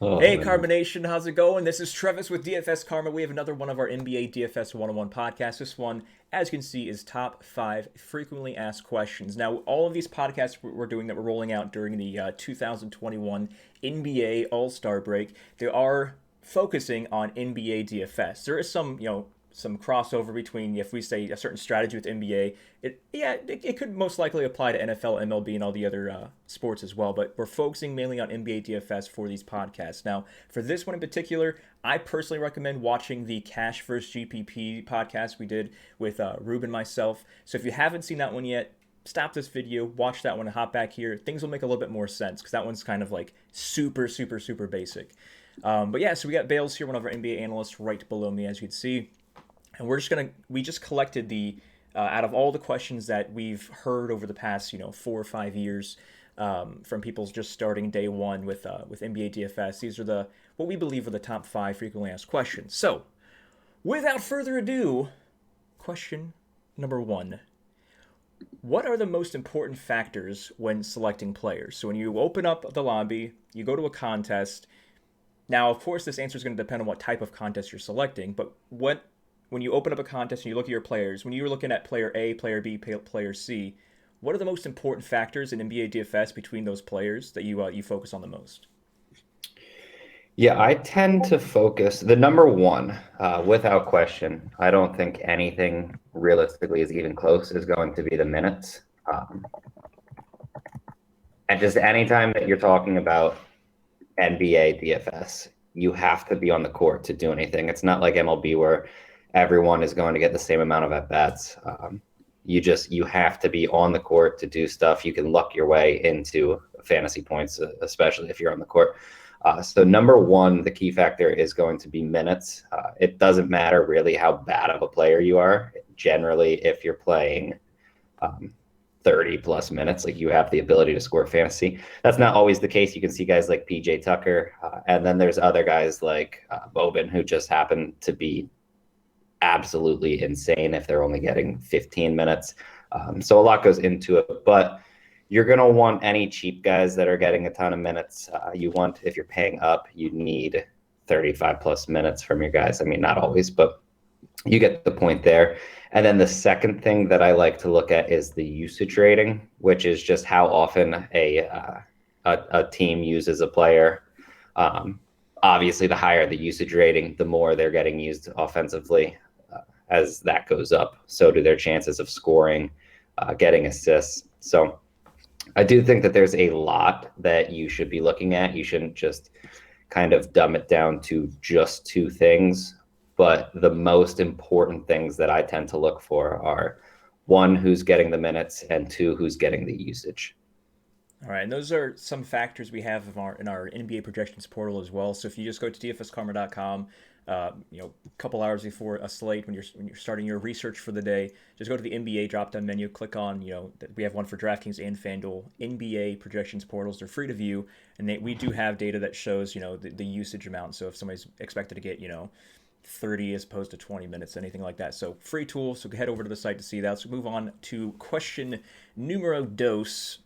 Oh Hey, man. Carbonation, how's it going? This is Trevis with DFS Karma. We have another one of our NBA DFS 101 podcasts. This one, as you can see, is top 5 frequently asked questions. Now, all of these podcasts we're doing that we're rolling out during the 2021 NBA All-Star break, they are focusing on NBA DFS. There is some crossover between if we say a certain strategy with NBA. It could most likely apply to NFL, MLB, and all the other sports as well. But we're focusing mainly on NBA DFS for these podcasts. Now, for this one in particular, I personally recommend watching the Cash vs GPP podcast we did with Ruben and myself. So if you haven't seen that one yet, stop this video, watch that one, and hop back here. Things will make a little bit more sense because that one's kind of like super, super, super basic. But yeah, so we got Bales here, one of our NBA analysts, right below me, as you can see. And we just collected the out of all the questions that we've heard over the past 4 or 5 years from people just starting day one with NBA DFS. These are the what we believe are the top 5 frequently asked questions. So without further ado, question number one: what are the most important factors when selecting players? So when you open up the lobby, you go to a contest. Now, of course, this answer is going to depend on what type of contest you're selecting, but when you open up a contest and you look at your players, when you're looking at player A, player B, player C, what are the most important factors in NBA DFS between those players that you focus on the most? Yeah, I tend to focus the number one, without question. I don't think anything realistically is even close is going to be the minutes. And just anytime that you're talking about NBA DFS, you have to be on the court to do anything. It's not like MLB where everyone is going to get the same amount of at bats. You have to be on the court to do stuff. You can luck your way into fantasy points, especially if you're on the court. So number one, the key factor is going to be minutes. It doesn't matter really how bad of a player you are. Generally, if you're playing 30 plus minutes, like you have the ability to score fantasy. That's not always the case. You can see guys like PJ Tucker, and then there's other guys like Bobin who just happen to be absolutely insane if they're only getting 15 minutes. So a lot goes into it, but you're going to want any cheap guys that are getting a ton of minutes. If you're paying up, you need 35 plus minutes from your guys. I mean, not always, but you get the point there. And then the second thing that I like to look at is the usage rating, which is just how often a team uses a player. Um, Obviously, the higher the usage rating, the more they're getting used offensively. As that goes up, so do their chances of scoring, getting assists. So I do think that there's a lot that you should be looking at. You shouldn't just kind of dumb it down to just two things. But the most important things that I tend to look for are one, who's getting the minutes, and two, who's getting the usage. All right, and those are some factors we have in our NBA projections portal as well. So if you just go to dfskarma.com, a couple hours before a slate when you're starting your research for the day, just go to the NBA drop-down menu, click on we have one for DraftKings and FanDuel NBA projections portals. They're free to view, and we do have data that shows the usage amount. So if somebody's expected to get 30 as opposed to 20 minutes, anything like that. So free tool. So head over to the site to see that. So move on to question numero dos: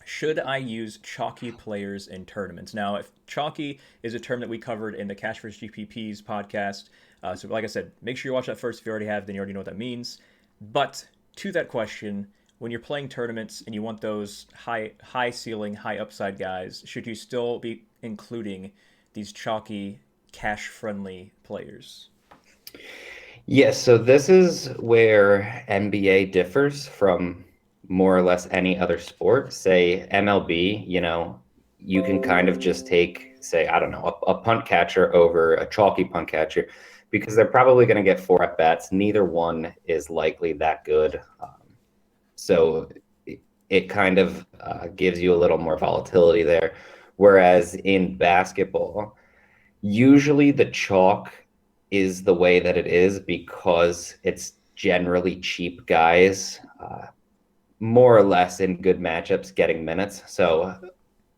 should I use chalky players in tournaments? Now, if chalky is a term that we covered in the Cash vs GPPs podcast, so like I said, make sure you watch that first. If you already have, then you already know what that means. But to that question, when you're playing tournaments and you want those high ceiling, high upside guys, should you still be including these chalky, cash friendly players? Yes, so this is where NBA differs from more or less any other sport. Say MLB, you can kind of just take, say, I don't know, a punt catcher over a chalky punt catcher because they're probably going to get four at bats. Neither one is likely that good. So it kind of gives you a little more volatility there. Whereas in basketball, usually the chalk is the way that it is because it's generally cheap guys, more or less in good matchups, getting minutes. So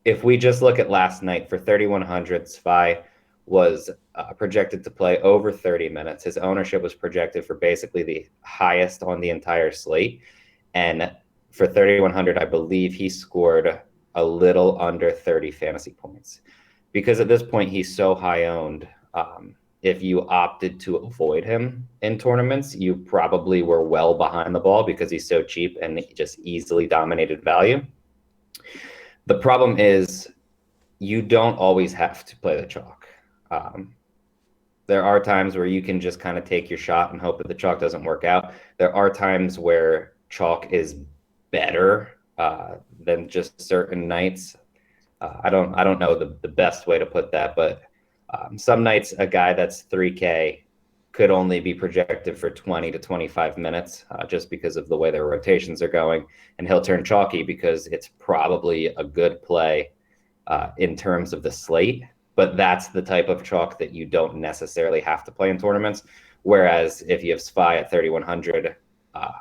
if we just look at last night for 3,100, Spy was projected to play over 30 minutes. His ownership was projected for basically the highest on the entire slate. And for 3,100, I believe he scored a little under 30 fantasy points because at this point he's so high owned. If you opted to avoid him in tournaments, you probably were well behind the ball because he's so cheap and he just easily dominated value. The problem is you don't always have to play the chalk. There are times where you can just kind of take your shot and hope that the chalk doesn't work out. There are times where chalk is better than just certain nights. I don't know the best way to put that, but some nights a guy that's 3K could only be projected for 20 to 25 minutes just because of the way their rotations are going, and he'll turn chalky because it's probably a good play in terms of the slate. But that's the type of chalk that you don't necessarily have to play in tournaments. Whereas if you have SPY at 3,100,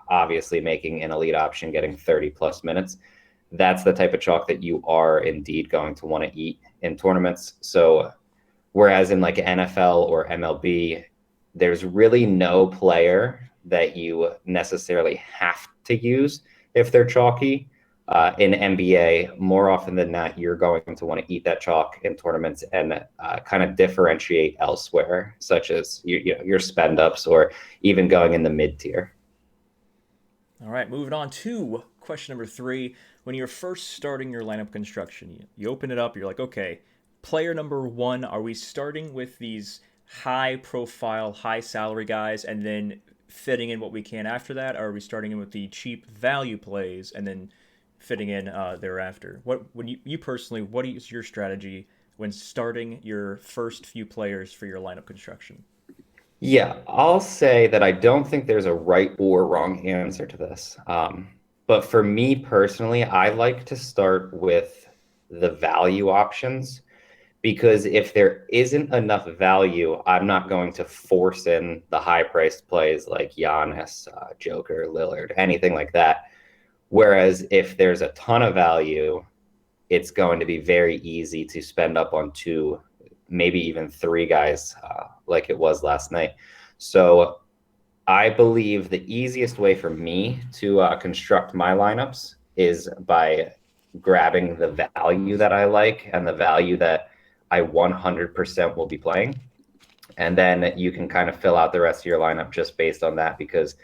obviously making an elite option, getting 30 plus minutes, that's the type of chalk that you are indeed going to want to eat in tournaments. So whereas in like NFL or MLB, there's really no player that you necessarily have to use if they're chalky. In NBA, more often than not, you're going to want to eat that chalk in tournaments and kind of differentiate elsewhere, such as your spend ups or even going in the mid tier. All right, moving on to question number 3. When you're first starting your lineup construction, you open it up, you're like, okay, player number 1, are we starting with these high profile, high salary guys and then fitting in what we can after that? Or are we starting in with the cheap value plays and then fitting in thereafter? When you personally, what is your strategy when starting your first few players for your lineup construction? Yeah, I'll say that I don't think there's a right or wrong answer to this. But for me personally, I like to start with the value options because if there isn't enough value, I'm not going to force in the high priced plays like Giannis, Joker, Lillard, anything like that. Whereas if there's a ton of value, it's going to be very easy to spend up on 2, maybe even 3 guys like it was last night. So I believe the easiest way for me to construct my lineups is by grabbing the value that I like and the value that I 100% will be playing. And then you can kind of fill out the rest of your lineup just based on that, because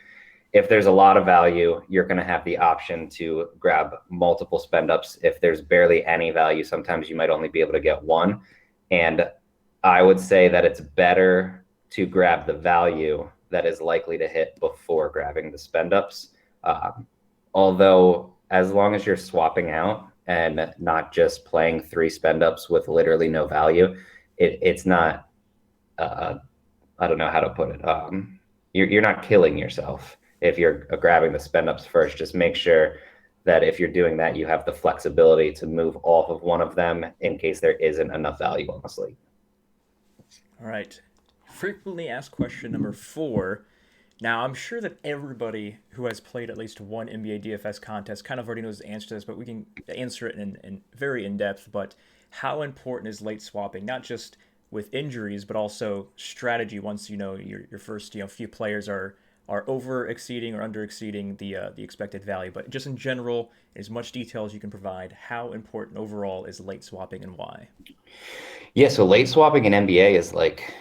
if there's a lot of value, you're going to have the option to grab multiple spend ups. If there's barely any value, sometimes you might only be able to get one. And I would say that it's better to grab the value that is likely to hit before grabbing the spend ups. Although, as long as you're swapping out and not just playing 3 spend ups with literally no value, it's not, I don't know how to put it. You're not killing yourself if you're grabbing the spend ups first. Just make sure that if you're doing that, you have the flexibility to move off of one of them in case there isn't enough value on the slate. All right. Frequently asked question number 4. Now, I'm sure that everybody who has played at least one NBA DFS contest kind of already knows the answer to this, but we can answer it in very in depth. But how important is late swapping, not just with injuries, but also strategy once you know your first few players are over exceeding or under exceeding the expected value? But just in general, as much detail as you can provide, how important overall is late swapping and why? Yeah, so late swapping in NBA is like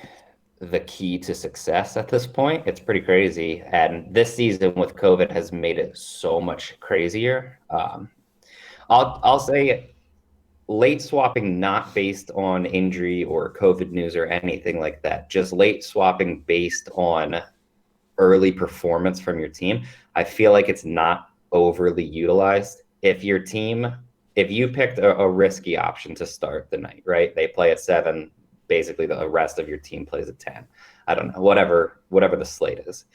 the key to success at this point. It's pretty crazy. And this season with COVID has made it so much crazier. I'll say late swapping not based on injury or COVID news or anything like that, just late swapping based on early performance from your team. I feel like it's not overly utilized. If you picked a risky option to start the night, right? They play at 7, basically the rest of your team plays at 10. I don't know, whatever the slate is.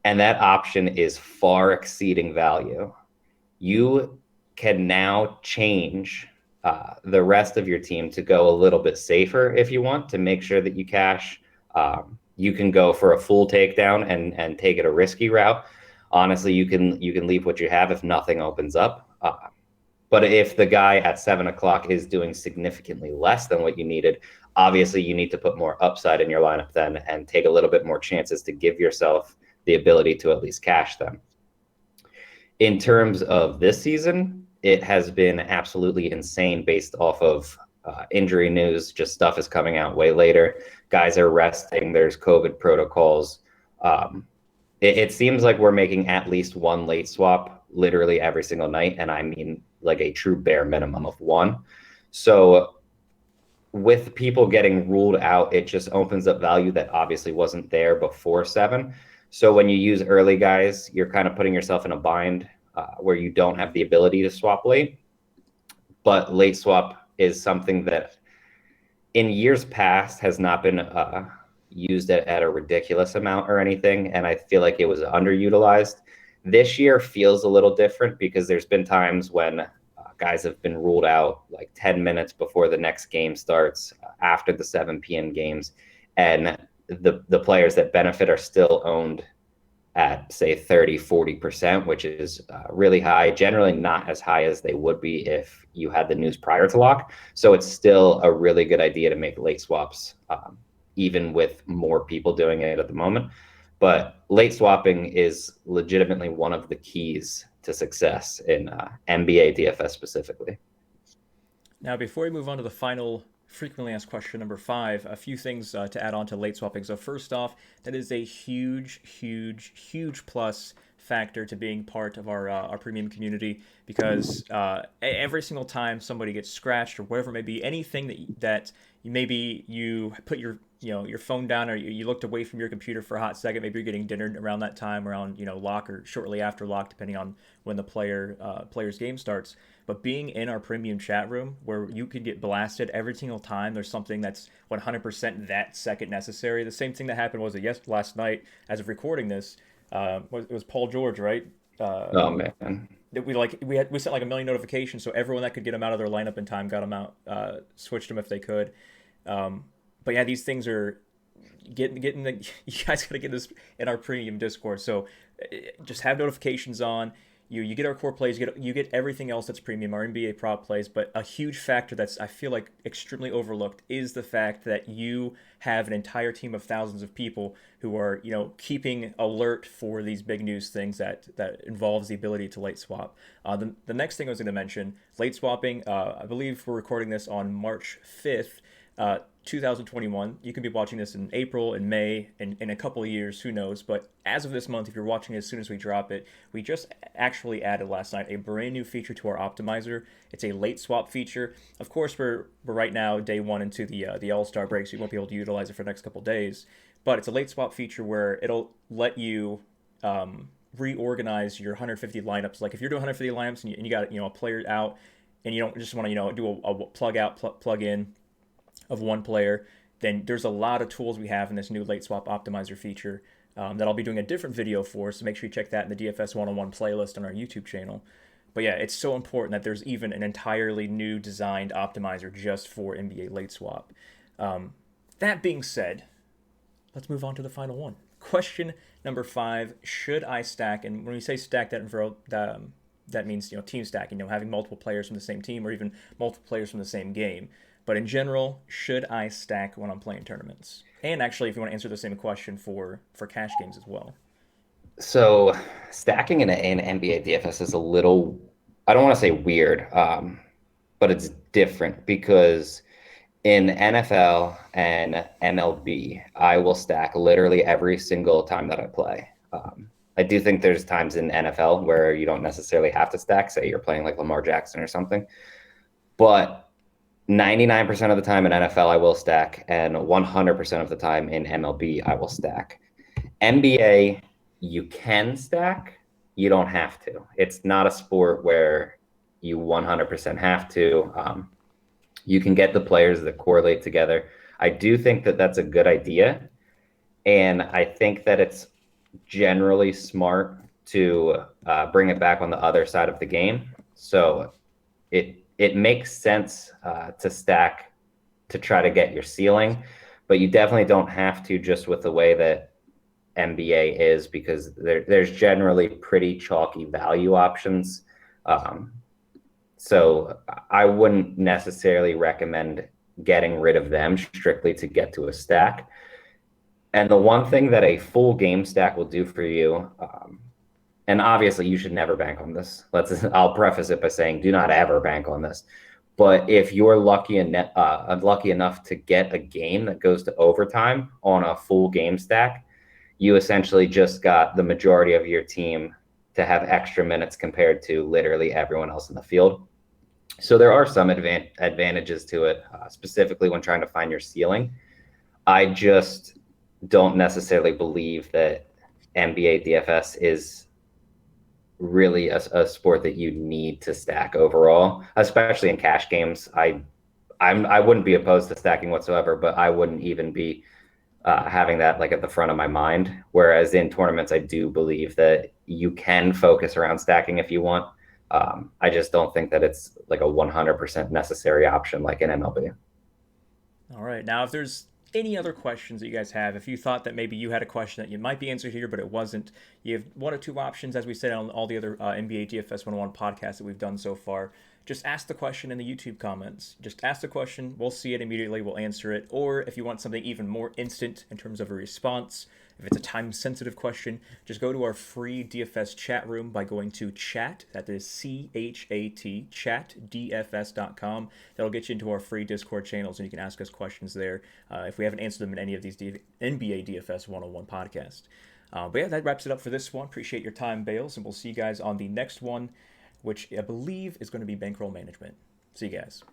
And that option is far exceeding value. You can now change the rest of your team to go a little bit safer if you want to make sure that you cash. You can go for a full takedown and take it a risky route. Honestly, you can leave what you have if nothing opens up. But if the guy at 7 o'clock is doing significantly less than what you needed, obviously you need to put more upside in your lineup then and take a little bit more chances to give yourself the ability to at least cash them. In terms of this season, it has been absolutely insane based off of injury news, just stuff is coming out way later. Guys are resting. There's COVID protocols. It seems like we're making at least one late swap literally every single night. And I mean like a true bare minimum of one. So with people getting ruled out, it just opens up value that obviously wasn't there before 7. So when you use early guys, you're kind of putting yourself in a bind where you don't have the ability to swap late. But late swap is something that in years past has not been used at a ridiculous amount or anything. And I feel like it was underutilized. This year feels a little different because there's been times when guys have been ruled out like 10 minutes before the next game starts, after the 7 p.m. games. And the players that benefit are still owned at, say, 30-40%, which is really high, generally not as high as they would be if you had the news prior to lock. So it's still a really good idea to make late swaps, even with more people doing it at the moment. But late swapping is legitimately one of the keys to success in NBA DFS specifically. Now, before we move on to the final frequently asked question, number 5, a few things to add on to late swapping. So first off, that is a huge plus factor to being part of our premium community, because every single time somebody gets scratched or whatever it may be, anything that maybe you put your phone down, or you looked away from your computer for a hot second, maybe you're getting dinner around that time, around lock or shortly after lock, depending on when the player's game starts. But being in our premium chat room where you could get blasted every single time there's something that's 100% that second necessary. The same thing that happened last night as of recording this. It was Paul George, right? Oh man. We sent like a million notifications, so everyone that could get him out of their lineup in time got him out, switched him if they could. But yeah, these things are getting you guys got to get this in our premium Discord. So just have notifications on. You get our core plays, you get everything else that's premium, our NBA prop plays. But a huge factor that's, I feel like, extremely overlooked is the fact that you have an entire team of thousands of people who are keeping alert for these big news things that involves the ability to late swap. The next thing I was going to mention, late swapping. I believe we're recording this on March 5th. 2021. You could be watching this in April, in May, in a couple of years, who knows. But as of this month, if you're watching it as soon as we drop it, we just actually added last night a brand new feature to our optimizer. It's a late swap feature. Of course, we're right now day 1 into the All-Star break, so you won't be able to utilize it for the next couple of days. But it's a late swap feature where it'll let you reorganize your 150 lineups. Like if you're doing 150 lineups and you got a player out, and you don't just want to do a plug out, plug in of one player, then there's a lot of tools we have in this new late swap optimizer feature that I'll be doing a different video for, so make sure you check that in the DFS 101 playlist on our YouTube channel. But yeah, it's so important that there's even an entirely new designed optimizer just for NBA late swap. That being said, let's move on to the final one. Question number 5, should I stack? And when we say stack, that means team stacking, having multiple players from the same team or even multiple players from the same game. But in general, should I stack when I'm playing tournaments? And actually, if you want to answer the same question for cash games as well. So stacking in NBA DFS is a little, I don't want to say weird, but it's different because in NFL and MLB, I will stack literally every single time that I play. I do think there's times in NFL where you don't necessarily have to stack, say you're playing like Lamar Jackson or something. But 99% of the time in NFL, I will stack, and 100% of the time in MLB, I will stack. NBA, you can stack. You don't have to. It's not a sport where you 100% have to. You can get the players that correlate together. I do think that that's a good idea, and I think that it's generally smart to bring it back on the other side of the game. So it makes sense to stack to try to get your ceiling, but you definitely don't have to, just with the way that NBA is, because there's generally pretty chalky value options. So I wouldn't necessarily recommend getting rid of them strictly to get to a stack. And the one thing that a full game stack will do for you, and obviously you should never bank on this. I'll preface it by saying do not ever bank on this. But if you're lucky enough to get a game that goes to overtime on a full game stack, you essentially just got the majority of your team to have extra minutes compared to literally everyone else in the field. So there are some advantages to it, specifically when trying to find your ceiling. I just don't necessarily believe that NBA DFS is really a sport that you need to stack overall, especially in cash games. I wouldn't be opposed to stacking whatsoever, but I wouldn't even be having that like at the front of my mind. Whereas in tournaments, I do believe that you can focus around stacking if you want. I just don't think that it's like a 100% necessary option like in MLB. All right. Now, if there's any other questions that you guys have, if you thought that maybe you had a question that you might be answered here, but it wasn't, you have one or two options, as we said on all the other NBA DFS 101 podcasts that we've done so far. Just ask the question in the YouTube comments. Just ask the question. We'll see it immediately. We'll answer it. Or if you want something even more instant in terms of a response, if it's a time-sensitive question, just go to our free DFS chat room by going to chat, that is CHAT, chatdfs.com. That'll get you into our free Discord channels, and you can ask us questions there if we haven't answered them in any of these NBA DFS 101 podcasts. But yeah, that wraps it up for this one. Appreciate your time, Bales, and we'll see you guys on the next one, which I believe is going to be bankroll management. See you guys.